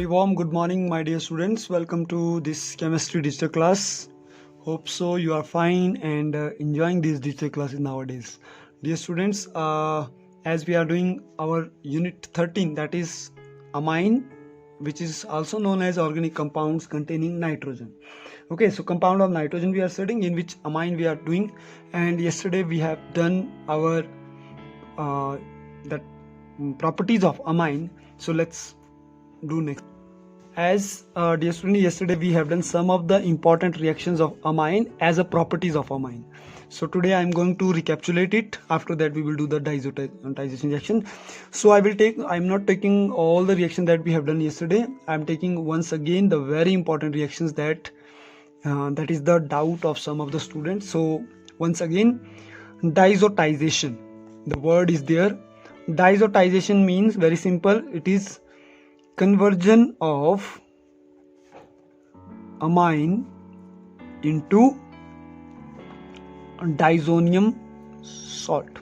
Very warm good morning, my dear students. Welcome to this chemistry digital class. Hope so you are fine and enjoying these digital classes nowadays. Dear students, as we are doing our unit 13, that is amine, which is also known as organic compounds containing nitrogen. Okay, so compound of nitrogen we are studying, in which amine we are doing, and yesterday we have done our that properties of amine. So let's do next. As dear student, yesterday we have done some of the important reactions of amine as a properties of amine. So today I am going to recapitulate it. After that we will do the diazotization reaction. So I am not taking all the reactions that we have done yesterday. I am taking once again the very important reactions that is the doubt of some of the students. So once again, diazotization, the word is there. Diazotization means very simple, it is conversion of amine into diazonium salt.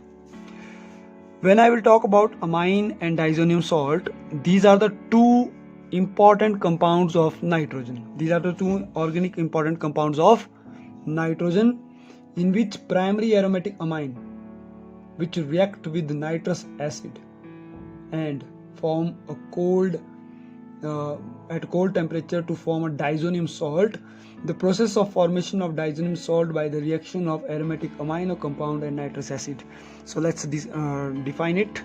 When I will talk about amine and diazonium salt, these are the two important compounds of nitrogen. These are the two organic important compounds of nitrogen, in which primary aromatic amine, which react with nitrous acid and form a at cold temperature to form a diazonium salt. The process of formation of diazonium salt by the reaction of aromatic amino compound and nitrous acid. So let's define it.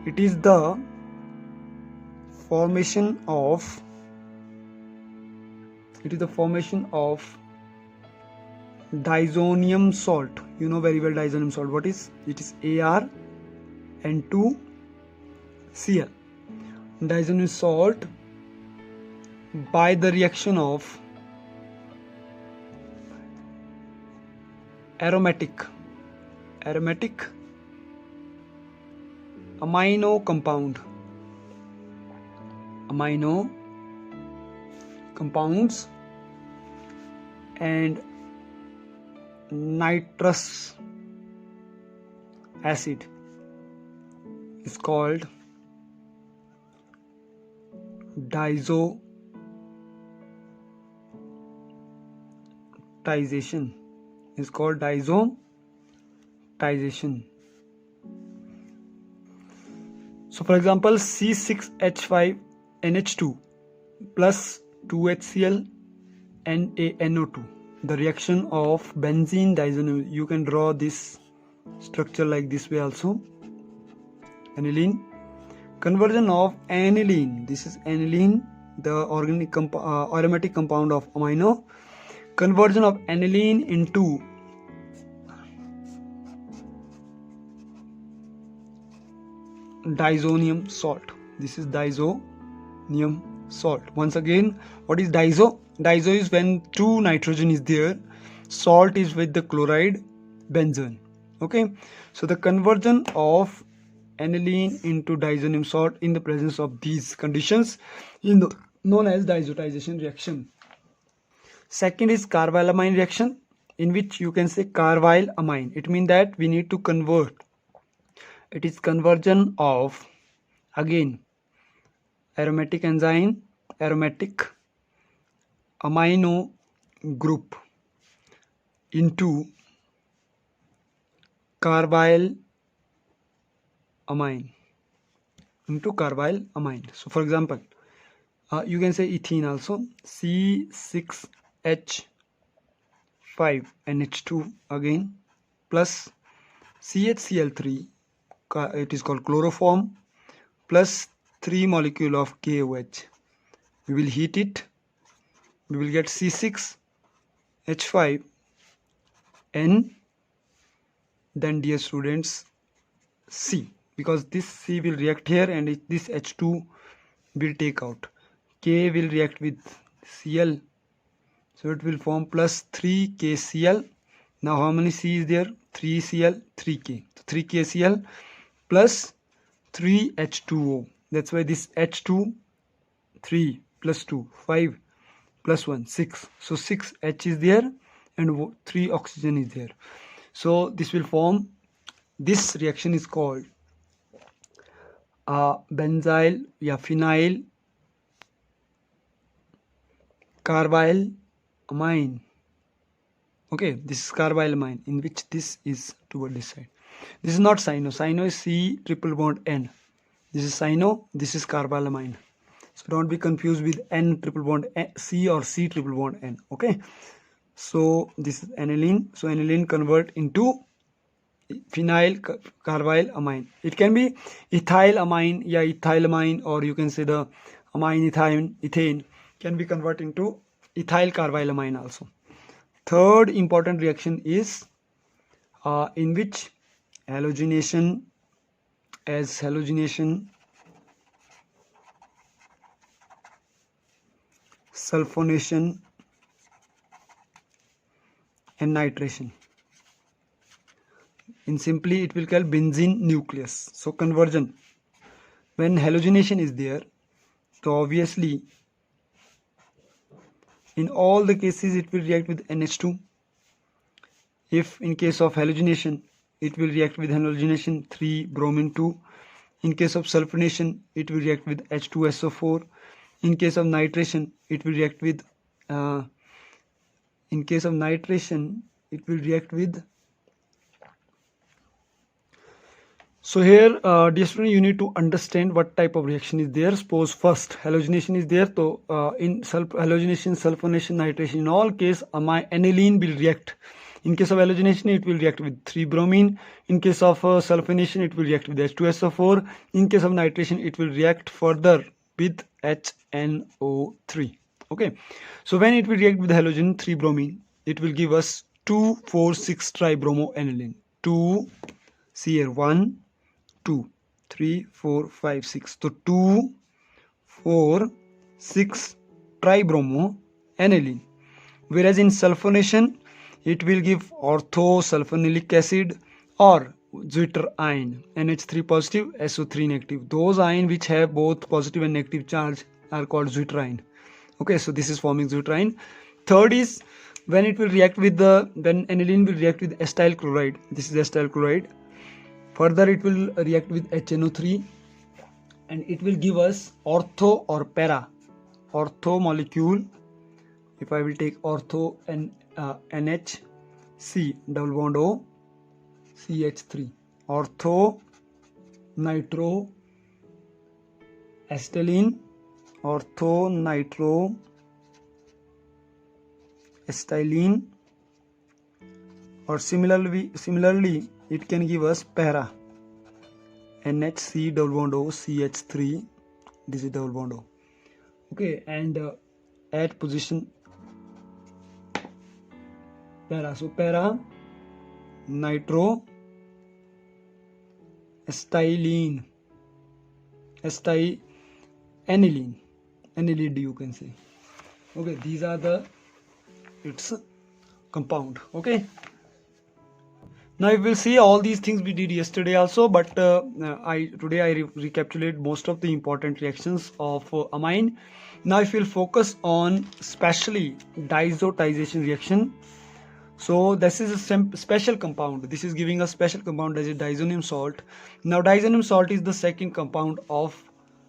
It is the formation of diazonium salt. You know very well diazonium salt. What is it? Is ArN2Cl. Diazonium salt by the reaction of aromatic amino compounds and nitrous acid is called diazotization. So for example, C6H5NH2 plus 2HCl NaNO2, the reaction of benzene diazonium. You can draw this structure like this way also. Aniline. Conversion of aniline. This is aniline, the organic aromatic compound of amino. Conversion of aniline into diazonium salt. This is diazonium salt. Once again, what is diazo? Diazo is when two nitrogen is there. Salt is with the chloride benzene. Okay, so the conversion of aniline into diazonium salt in the presence of these conditions is known as diazotization reaction. Second is carbylamine reaction, in which you can say carbylamine. It means that we need to convert. It is conversion of, again, aromatic enzyme, aromatic amino group into carbylamine. So for example, you can say ethene also, C6H5NH2 again plus CHCl3, it is called chloroform, plus 3 molecule of KOH. We will heat it, we will get C6H5N, then dear students C, because this C will react here and this H2 will take out. K will react with Cl, so it will form plus 3KCl. Now how many C is there? 3Cl, 3K. So 3KCl plus 3H2O. That's why this H2, 3 plus 2, 5 plus 1, 6. So 6 H is there and 3 oxygen is there. So this will form, this reaction is called benzyl phenyl carbyl amine. Okay, this is carbyl amine, in which this is toward this side. This is not cyano. Cyano is C triple bond N. This is cyano. This is carbyl amine. So don't be confused with N triple bond C or C triple bond N. Okay. So this is aniline. So aniline convert into phenyl carbyl amine. It can be ethyl amine, yeah, ethylamine, or you can say the amine ethane can be converted into ethyl carbyl amine also. Third important reaction is in which halogenation, sulfonation and nitration. In simply it will call benzene nucleus. So conversion, when halogenation is there, so obviously in all the cases it will react with NH2. If in case of halogenation, it will react with halogenation 3 bromine 2. In case of sulfonation, it will react with H2SO4. In case of nitration, it will react with So here, dear student, you need to understand what type of reaction is there. Suppose first halogenation is there, so in halogenation, sulfonation, nitration, in all case, aniline will react. In case of halogenation, it will react with 3 bromine. In case of sulfonation, it will react with H2SO4. In case of nitration, it will react further with HNO3. Okay, so when it will react with halogen 3 bromine, it will give us 2,4,6 tribromoaniline. 2, see here, 1, 2, 3, 4, 5, 6. So 2, 4, 6 tribromoaniline. Whereas in sulfonation, it will give orthosulfonilic acid or zwitterion, NH3 positive, SO3 negative. Those ions which have both positive and negative charge are called zwitterion. Okay, so this is forming zwitterion. Third is when it will react with when aniline will react with acetyl chloride. This is acetyl chloride. Further, it will react with HNO3 and it will give us ortho or para. Ortho molecule, if I will take ortho and NHC double bond O CH3, ortho nitro acetylene, ortho nitro acetylene, or similarly it can give us para, NHC double bond O CH3, this is double bond O. Okay, and at position para, so para nitro acetylene, aniline you can say. Okay, these are its compound. Okay, now you will see all these things we did yesterday also, but today I recapitulate most of the important reactions of amine. Now if we'll focus on especially diazotization reaction. So this is a special compound. This is giving a special compound as a diazonium salt. Now diazonium salt is the second compound of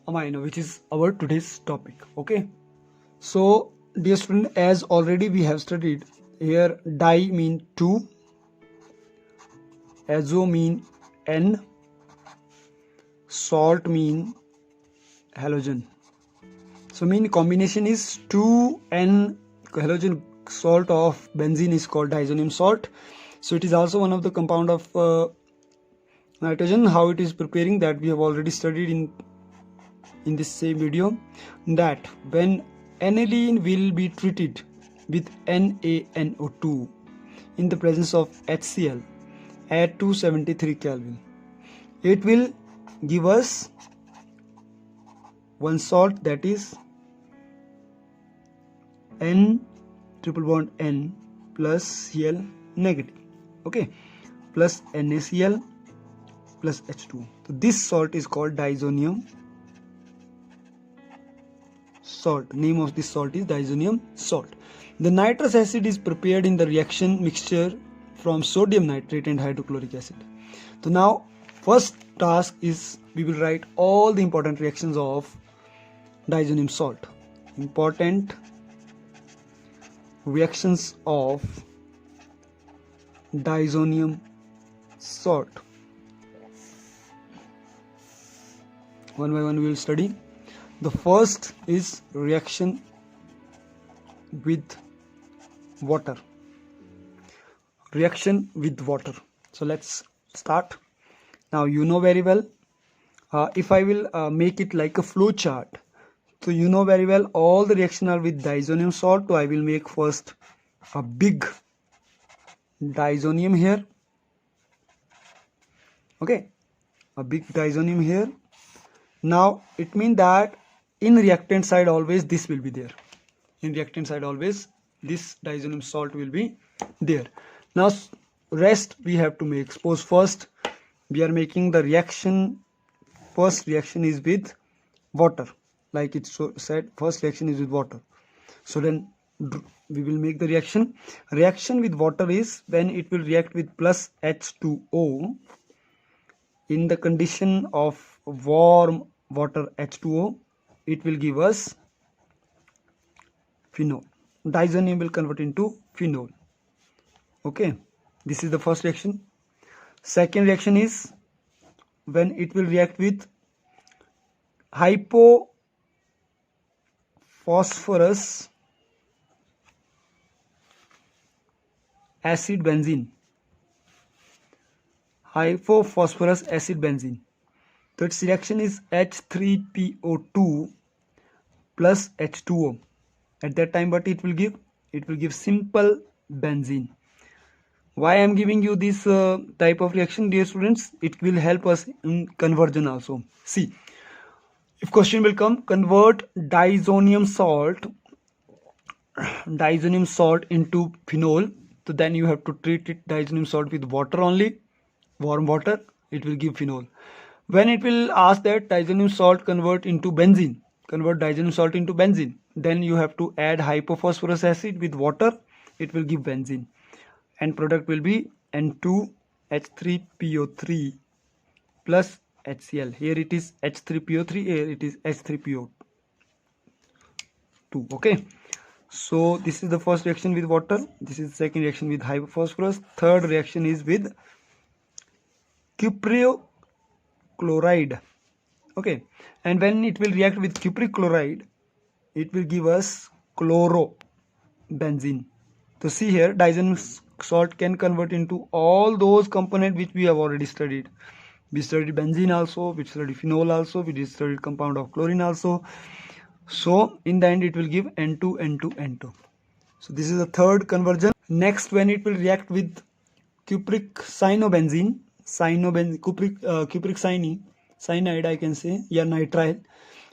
amine, which is our today's topic. Okay, so dear student, as already we have studied, here di mean 2, azo mean N, salt mean halogen. So mean combination is 2N halogen salt of benzene is called diazonium salt. So it is also one of the compound of nitrogen. How it is preparing, that we have already studied in this same video, that when aniline will be treated with NaNO2 in the presence of HCl at 273 Kelvin, it will give us one salt, that is N triple bond N plus Cl negative. Okay, plus NaCl plus H2. So this salt is called diazonium salt. Name of this salt is diazonium salt. The nitrous acid is prepared in the reaction mixture from sodium nitrate and hydrochloric acid. So now first task is we will write all the important reactions of diazonium salt. Important reactions of diazonium salt. One by one we will study. The first is reaction with water. Reaction with water. So let's start. Now you know very well, if I will make it like a flow chart, so you know very well all the reaction are with diazonium salt. So I will make first a big diazonium here. Okay, a big diazonium here. Now it means that in reactant side always this will be there. In reactant side always this diazonium salt will be there. Now rest we have to make. Suppose first we are making the reaction. First reaction is with water, like it said, first reaction is with water. So then we will make the reaction. Reaction with water is when it will react with plus H2O in the condition of warm water H2O, it will give us phenol. Diazonium will convert into phenol. Okay, this is the first reaction. Second reaction is when it will react with hypophosphorus acid benzene. Hypophosphorus acid benzene. So its reaction is H3PO2 plus H2O. At that time what it will give? It will give simple benzene. Why I am giving you this type of reaction, dear students? It will help us in conversion also. See, if question will come, convert diazonium salt into phenol, so then you have to treat it diazonium salt with water only, warm water, it will give phenol. When it will ask that diazonium salt convert diazonium salt into benzene, then you have to add hypophosphorus acid with water, it will give benzene. And product will be N2H3PO3 plus HCl. Here it is H3PO3, here it is H3PO2. Okay, so this is the first reaction with water. This is the second reaction with hypophosphorus. Third reaction is with cupric chloride. Okay, and when it will react with cupric chloride, it will give us chlorobenzene. So see here, diazonium salt can convert into all those components which we have already studied. We studied benzene also, we studied phenol also, we studied compound of chlorine also. So in the end it will give N2, N2, N2. So this is the third conversion. Next, when it will react with cupric cyanobenzene, cupric cyanide I can say, yeah, nitrile,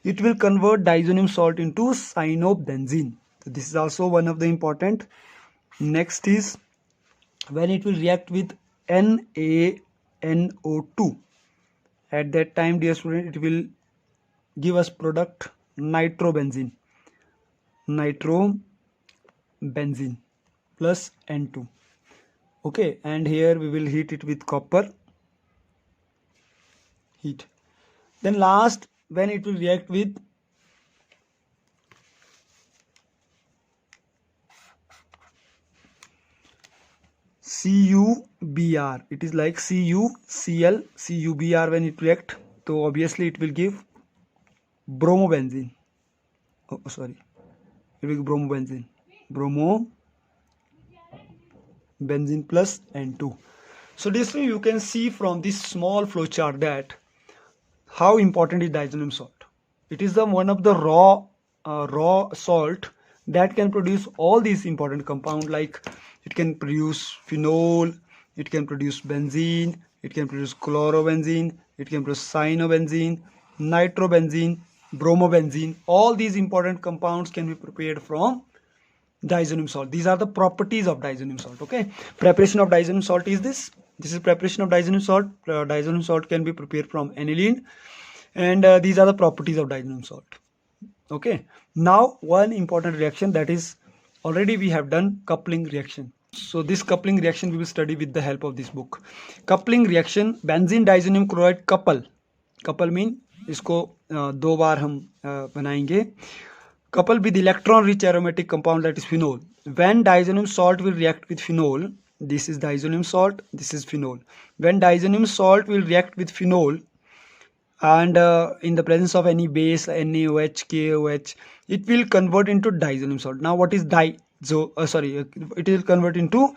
it will convert diazonium salt into cyanobenzene. So this is also one of the important. Next is when it will react with NaNO2. At that time, dear student, it will give us product nitrobenzene plus N2. Okay, and here we will heat it with copper. Heat. Then last, when it will react with CuBr, it is like CuCl, CuBr when it react, so obviously it will give bromobenzene. Oh, sorry, it will give bromobenzene plus N2. So this way you can see from this small flow chart that how important is diazonium salt. It is one of the raw salt that can produce all these important compounds, like it can produce phenol, it can produce benzene, it can produce chlorobenzene, it can produce cyanobenzene, nitrobenzene, bromobenzene. All these important compounds can be prepared from diazonium salt. These are the properties of diazonium salt. Okay, preparation of diazonium salt is this. This is preparation of diazonium salt. Diazonium salt can be prepared from aniline, and these are the properties of diazonium salt. Okay, now one important reaction, that is already we have done coupling reaction. So this coupling reaction we will study with the help of this book. Coupling reaction, benzene diazonium chloride couple mean इसको दो बार हम बनाएंगे. coupled with electron rich aromatic compound, that is phenol. When diazonium salt will react with phenol, this is diazonium salt, this is phenol. When diazonium salt will react with phenol and in the presence of any base NaOH, KOH, it will convert into diazonium salt. Now what is it will convert into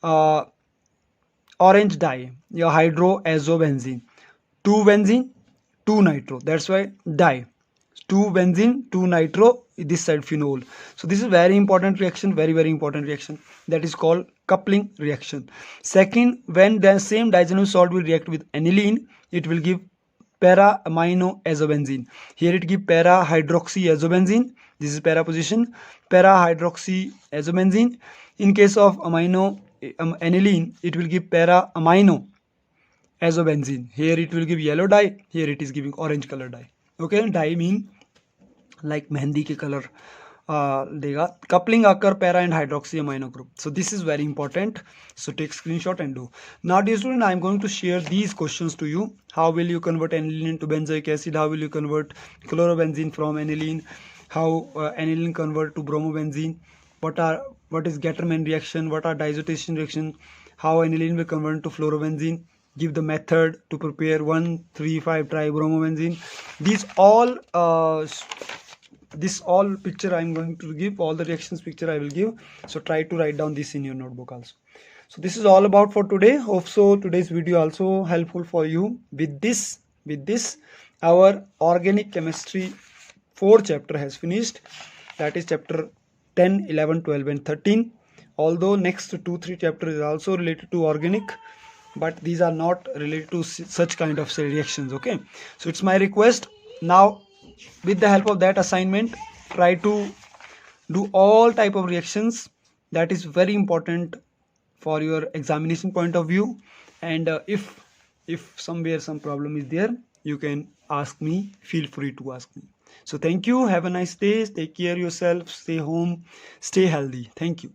uh, orange dye, your hydroazobenzene. 2 benzene, 2 nitro, that's why dye. 2 benzene, 2 nitro, this side phenol. So this is very important reaction, very important reaction, that is called coupling reaction. Second, when the same diazonium salt will react with aniline, it will give para amino azobenzene. Here it give para hydroxy azobenzene, this is para position, para hydroxy azobenzene. In case of aniline, it will give para amino azobenzene. Here it will give yellow dye, here it is giving orange color dye. Okay, dye mean like mehndi के color देगा. Coupling occur para and hydroxy amino group. So this is very important. So take screenshot and do. Now dear student, I am going to share these questions to you. How will you convert aniline to benzoic acid? How will you convert chlorobenzene from aniline? How aniline convert to bromobenzene? What is Gattermann reaction? What are diazotization reaction? How aniline will convert to fluorobenzene? Give the method to prepare 1,3,5 tribromobenzene. This all picture I am going to give, all the reactions picture I will give. So try to write down this in your notebook also. So this is all about for today. Hope so today's video also helpful for you. With this our organic chemistry 4 chapter has finished. That is chapter 10, 11, 12 and 13. Although next 2-3 chapters is also related to organic, but these are not related to such kind of reactions. Okay, so it's my request now, with the help of that assignment, try to do all type of reactions. That is very important for your examination point of view. And if somewhere some problem is there, you can ask me, feel free to ask me. So thank you, have a nice day, take care yourself, stay home, stay healthy. Thank you.